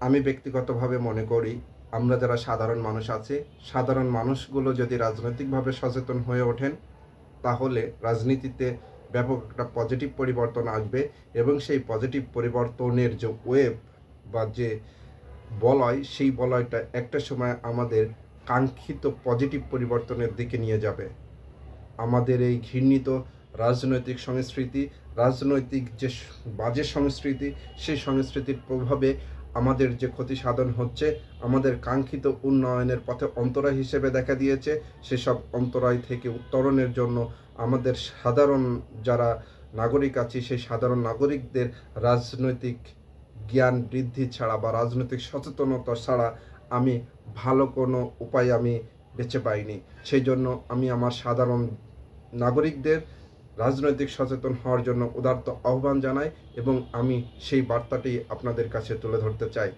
আমি ব্যক্তিগতভাবে মনে করি আমরা যারা সাধারণ মানুষ আছি, সাধারণ মানুষগুলো যদি রাজনৈতিকভাবে সচেতন হয়ে ওঠেন তাহলে রাজনীতিতে ব্যাপক একটা পজিটিভ পরিবর্তন আসবে এবং সেই পজিটিভ পরিবর্তনের যে ওয়েভ বা যে বলয়, সেই বলয়টা একটা সময় আমাদের কাঙ্ক্ষিত পজিটিভ পরিবর্তনের দিকে নিয়ে যাবে। আমাদের এই ঘৃণিত রাজনৈতিক সংস্কৃতি, রাজনৈতিক যে বাজে সংস্কৃতি, সেই সংস্কৃতির প্রভাবে আমাদের যে ক্ষতি সাধন হচ্ছে, আমাদের কাঙ্ক্ষিত উন্নয়নের পথে অন্তরায় হিসেবে দেখা দিয়েছে। সেসব অন্তরায় থেকে উত্তরণের জন্য আমাদের সাধারণ যারা নাগরিক আছি, সেই সাধারণ নাগরিকদের রাজনৈতিক জ্ঞান বৃদ্ধি ছাড়া বা রাজনৈতিক সচেতনতা ছাড়া আমি ভালো কোনো উপায় আমি বেছে পাইনি। সেই জন্য আমি আমার সাধারণ নাগরিকদের রাজনৈতিক সচেতন হওয়ার জন্য উদাত্ত আহ্বান জানাই এবং আমি সেই বার্তাটি আপনাদের কাছে তুলে ধরতে চাই।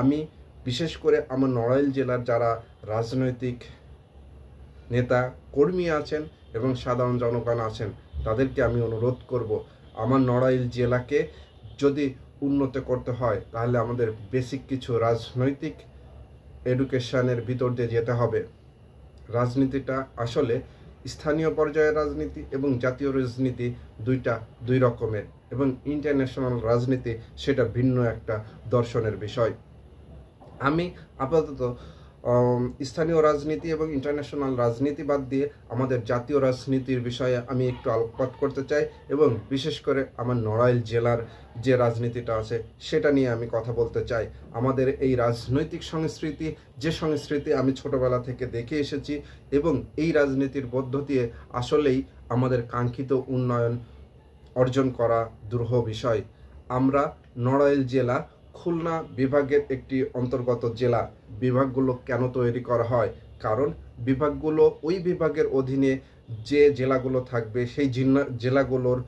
আমি বিশেষ করে আমার নড়াইল জেলার যারা রাজনৈতিক নেতা কর্মী আছেন এবং সাধারণ জনগণ আছেন, তাদেরকে আমি অনুরোধ করব, আমার নড়াইল জেলাকে যদি উন্নত করতে হয় তাহলে আমাদের বেসিক কিছু রাজনৈতিক এডুকেশনের ভিতর দিয়ে যেতে হবে। রাজনীতিটা আসলে স্থানীয় পর্যায়ের রাজনীতি এবং জাতীয় রাজনীতি দুই রকমের, এবং ইন্টারন্যাশনাল রাজনীতি সেটা ভিন্ন একটা দর্শনের বিষয়। আমি আপাতত স্থানীয় রাজনীতি এবং ইন্টারন্যাশনাল রাজনীতি বাদ দিয়ে আমাদের জাতীয় রাজনীতির বিষয়ে আমি একটু আলোকপাত করতে চাই এবং বিশেষ করে আমার নড়াইল জেলার যে রাজনীতিটা আছে সেটা নিয়ে আমি কথা বলতে চাই। আমাদের এই রাজনৈতিক সংস্কৃতি, যে সংস্কৃতি আমি ছোটবেলা থেকে দেখে এসেছি, এবং এই রাজনীতির মধ্য দিয়ে আসলেই আমাদের কাঙ্ক্ষিত উন্নয়ন অর্জন করা দুরূহ বিষয়। আমরা নড়াইল জেলা খুলনা বিভাগের একটি অন্তর্গত জেলা। বিভাগগুলো কেন তৈরি করা হয়? কারণ বিভাগগুলো ওই বিভাগের অধীনে যে জেলাগুলো থাকবে সেই জেলাগুলোর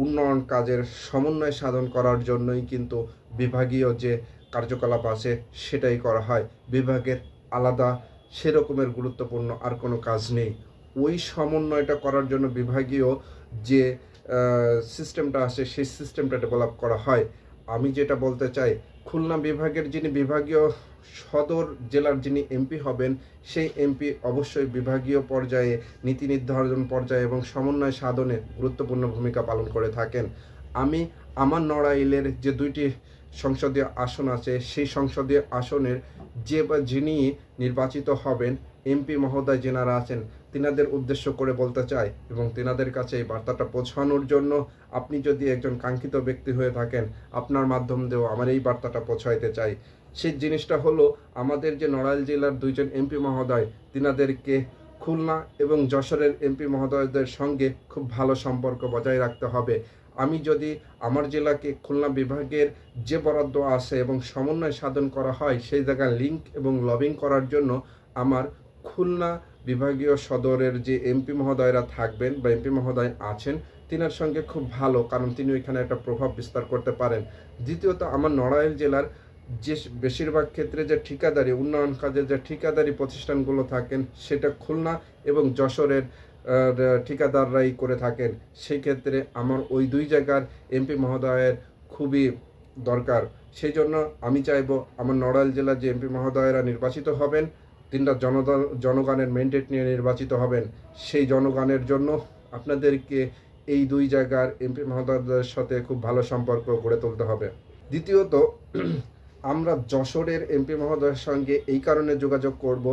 উন্নয়ন কাজের সমন্বয় সাধন করার জন্যই কিন্তু বিভাগীয় যে কার্যকলাপ আছে সেটাই করা হয়। বিভাগের আলাদা সেরকমের গুরুত্বপূর্ণ আর কোনো কাজ নেই। ওই সমন্বয়টা করার জন্য বিভাগীয় যে সিস্টেমটা আছে সেই সিস্টেমটা ডেভেলপ করা হয়। আমি যেটা বলতে চাই, খুলনা বিভাগের যিনি বিভাগীয় সদর জেলার যিনি এমপি হবেন, সেই এমপি অবশ্যই বিভাগীয় পর্যায়ে নীতি নির্ধারণ পর্যায়ে এবং সমন্বয় সাধনে গুরুত্বপূর্ণ ভূমিকা পালন করে থাকেন। আমি আমার নড়াইলের যে 2টি সংসদীয় আসন আছে, সেই সংসদীয় আসনের যে বা যিনি নির্বাচিত হবেন এমপি মহোদয় যেনারা আছেন, তিনাদের উদ্দেশ্য করে বলতে চাই এবং তিনাদের কাছে এই বার্তাটা পৌঁছানোর জন্য আপনি যদি একজন কাঙ্ক্ষিত ব্যক্তি হয়ে থাকেন, আপনার মাধ্যম দিয়েও আমার এই বার্তাটা পৌঁছাইতে চাই। সেই জিনিসটা হলো, আমাদের যে নড়াইল জেলার 2জন এমপি মহোদয়, তিনাদেরকে খুলনা এবং যশোরের এমপি মহোদয়দের সঙ্গে খুব ভালো সম্পর্ক বজায় রাখতে হবে। আমি যদি আমার জেলাকে খুলনা বিভাগের যে বরাদ্দ আছে এবং সমন্বয় সাধন করা হয়, সেই জায়গায় লিঙ্ক এবং লবিং করার জন্য আমার খুলনা বিভাগীয় সদরের যে এমপি মহোদয়রা থাকবেন বা এমপি মহোদয় আছেন, তিনার সঙ্গে খুব ভালো, কারণ তিনি ওইখানে একটা প্রভাব বিস্তার করতে পারেন। দ্বিতীয়ত, আমার নড়াইল জেলার যে বেশিরভাগ ক্ষেত্রে যে ঠিকাদারি উন্নয়ন কাজের যে ঠিকাদারি প্রতিষ্ঠানগুলো থাকেন, সেটা খুলনা এবং যশোরের ঠিকাদাররাই করে থাকেন। সেই ক্ষেত্রে আমার ওই 2 জায়গার এমপি মহোদয়ের খুবই দরকার। সেই জন্য আমি চাইব আমার নড়াইল জেলার যে এমপি মহোদয়রা নির্বাচিত হবেন, তিনটা জনগণের ম্যান্ডেট নিয়ে নির্বাচিত হবেন। সেই জনগণের জন্য আপনাদেরকে এই 2 জায়গার এমপি মহোদয়দের সাথে খুব ভালো সম্পর্ক গড়ে তুলতে হবে। দ্বিতীয়ত, আমরা যশোরের এমপি মহোদয়ের সঙ্গে এই কারণে যোগাযোগ করব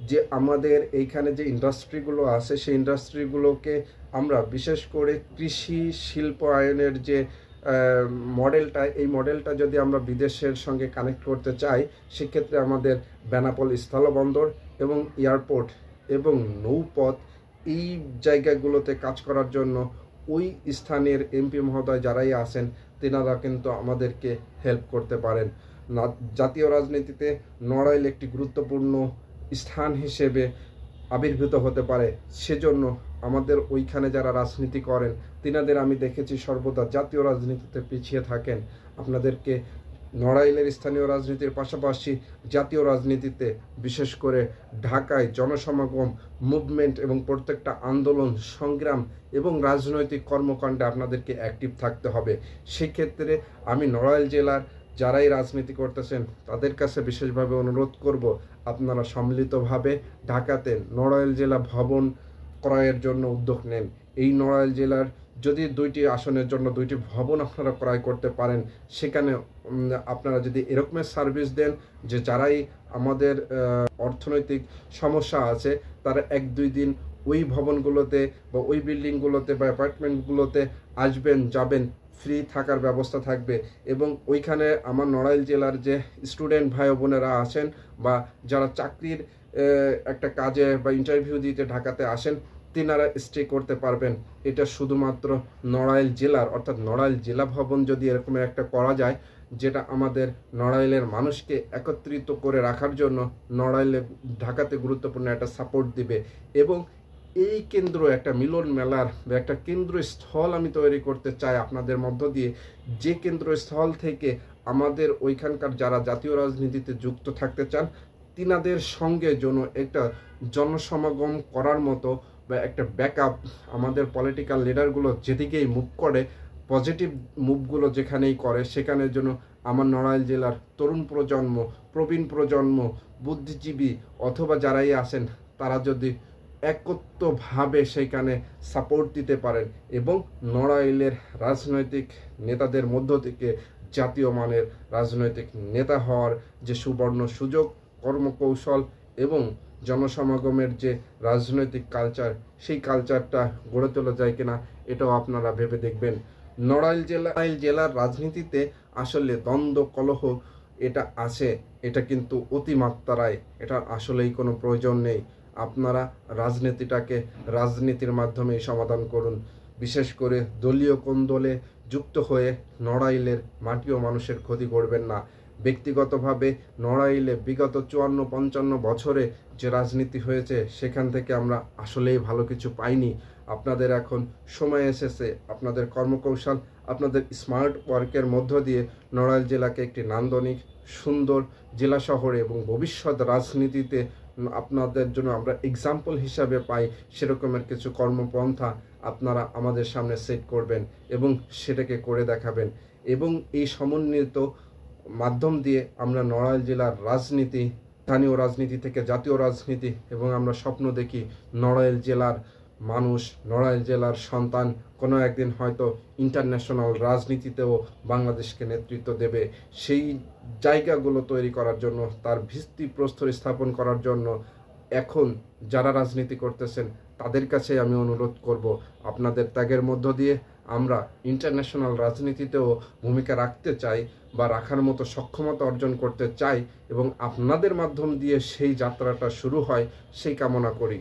যে আমাদের এইখানে যে ইন্ডাস্ট্রিগুলো আছে, সেই ইন্ডাস্ট্রিগুলোকে আমরা বিশেষ করে কৃষি শিল্পায়নের যে মডেলটা, এই মডেলটা যদি আমরা বিদেশের সঙ্গে কানেক্ট করতে চাই, সেক্ষেত্রে আমাদের বেনাপোল স্থলবন্দর এবং এয়ারপোর্ট এবং নৌপথ, এই জায়গাগুলোতে কাজ করার জন্য ওই স্থানের এমপি মহোদয় যারাই আছেন, তেনারা কিন্তু আমাদেরকে হেল্প করতে পারেন। জাতীয় রাজনীতিতে নড়াইল একটি গুরুত্বপূর্ণ স্থান হিসেবে আবির্ভূত হতে পারে। সেজন্য আমাদের ওইখানে যারা রাজনীতি করেন, তিনাদের আমি দেখেছি সর্বদা জাতীয় রাজনীতিতে পিছিয়ে থাকেন। আপনাদেরকে নড়াইলের স্থানীয় রাজনীতির পাশাপাশি জাতীয় রাজনীতিতে, বিশেষ করে ঢাকায় জনসমাগম, মুভমেন্ট এবং প্রত্যেকটা আন্দোলন সংগ্রাম এবং রাজনৈতিক কর্মকাণ্ডে আপনাদেরকে অ্যাক্টিভ থাকতে হবে। সেক্ষেত্রে আমি নড়াইল জেলার যারাই রাজনীতি করতেছেন তাদের কাছে বিশেষভাবে অনুরোধ করব, আপনারা সম্মিলিতভাবে ঢাকাতে নড়াইল জেলা ভবন ক্রয়ের জন্য উদ্যোগ নেন। এই নড়াইল জেলার যদি 2টি আসনের জন্য 2টি ভবন আপনারা ক্রয় করতে পারেন, সেখানে আপনারা যদি এরকমের সার্ভিস দেন যে যারাই আমাদের অর্থনৈতিক সমস্যা আছে তারা 1-2 দিন ওই ভবনগুলোতে বা ওই বিল্ডিংগুলোতে বা অ্যাপার্টমেন্টগুলোতে আসবেন, যাবেন, ফ্রি থাকার ব্যবস্থা থাকবে। এবং ওইখানে আমার নড়াইল জেলার যে স্টুডেন্ট ভাই বোনেরা আছেন বা যারা চাকরির একটা কাজে বা ইন্টারভিউ দিতে ঢাকাতে আসেন, তিনারা স্টে করতে পারবেন। এটা শুধুমাত্র নড়াইল জেলার, অর্থাৎ নড়াইল জেলা ভবন যদি এরকম একটা করা যায় যেটা আমাদের নড়াইলের মানুষকে একত্রিত করে রাখার জন্য নড়াইলে ঢাকাতে গুরুত্বপূর্ণ একটা সাপোর্ট দিবে। এবং এই কেন্দ্র একটা মিলন মেলার বা একটা কেন্দ্রস্থল আমি তৈরি করতে চাই আপনাদের মধ্য দিয়ে, যে কেন্দ্রস্থল থেকে আমাদের ওইখানকার যারা জাতীয় রাজনীতিতে যুক্ত থাকতে চান তিনাদের সঙ্গে যেন একটা জনসমাগম করার মতো বা একটা ব্যাকআপ আমাদের পলিটিক্যাল লিডারগুলো যেদিকেই মুভ করে, পজিটিভ মুভগুলো যেখানেই করে সেখানের জন্য আমার নড়াইল জেলার তরুণ প্রজন্ম, প্রবীণ প্রজন্ম, বুদ্ধিজীবী অথবা যারাই আছেন তারা যদি একত্রভাবে সেখানে সাপোর্ট দিতে পারেন এবং নড়াইলের রাজনৈতিক নেতাদের মধ্য থেকে জাতীয় মানের রাজনৈতিক নেতা হওয়ার যে সুবর্ণ সুযোগ, কর্মকৌশল এবং জনসমাগমের যে রাজনৈতিক কালচার, সেই কালচারটা গড়ে তোলা যায় কিনা এটাও আপনারা ভেবে দেখবেন। নড়াইল জেলার রাজনীতিতে আসলে দ্বন্দ্ব কলহ এটা আছে, এটা কিন্তু অতিমাত্রায়, এটা আসলেই কোনো প্রয়োজন নেই। আপনারা রাজনীতিটাকে রাজনীতির মাধ্যমেই সমাধান করুন। বিশেষ করে দলীয় কোন্দলে যুক্ত হয়ে নড়াইলের মাটি ও মানুষের ক্ষতি করবেন না। ব্যক্তিগতভাবে নড়াইলে বিগত 54-55 বছরে যে রাজনীতি হয়েছে সেখান থেকে আমরা আসলেই ভালো কিছু পাইনি। আপনাদের এখন সময় এসেছে আপনাদের কর্মকৌশল, আপনাদের স্মার্ট ওয়ার্কের মধ্য দিয়ে নড়াইল জেলাকে একটি নান্দনিক সুন্দর জেলা শহরে এবং ভবিষ্যৎ রাজনীতিতে আপনাদের জন্য আমরা এক্সাম্পল হিসাবে পাই সেরকমের কিছু কর্মপন্থা আপনারা আমাদের সামনে সেট করবেন এবং সেটাকে করে দেখাবেন। এবং এই সমন্বিত মাধ্যম দিয়ে আমরা নড়াইল জেলার রাজনীতি, স্থানীয় রাজনীতি থেকে জাতীয় রাজনীতি, এবং আমরা স্বপ্ন দেখি নড়াইল জেলার মানুষ, নড়াইল জেলার সন্তান কোনো একদিন হয়তো ইন্টারন্যাশনাল রাজনীতিতেও বাংলাদেশকে নেতৃত্ব দেবে। সেই জায়গাগুলো তৈরি করার জন্য, তার ভিত্তিপ্রস্তর স্থাপন করার জন্য এখন যারা রাজনীতি করতেছেন তাদের কাছে আমি অনুরোধ করব, আপনাদের ত্যাগের মধ্য দিয়ে আমরা ইন্টারন্যাশনাল রাজনীতিতেও ভূমিকা রাখতে চাই বা রাখার মতো সক্ষমতা অর্জন করতে চাই এবং আপনাদের মাধ্যম দিয়ে সেই যাত্রাটা শুরু হয় সেই কামনা করি।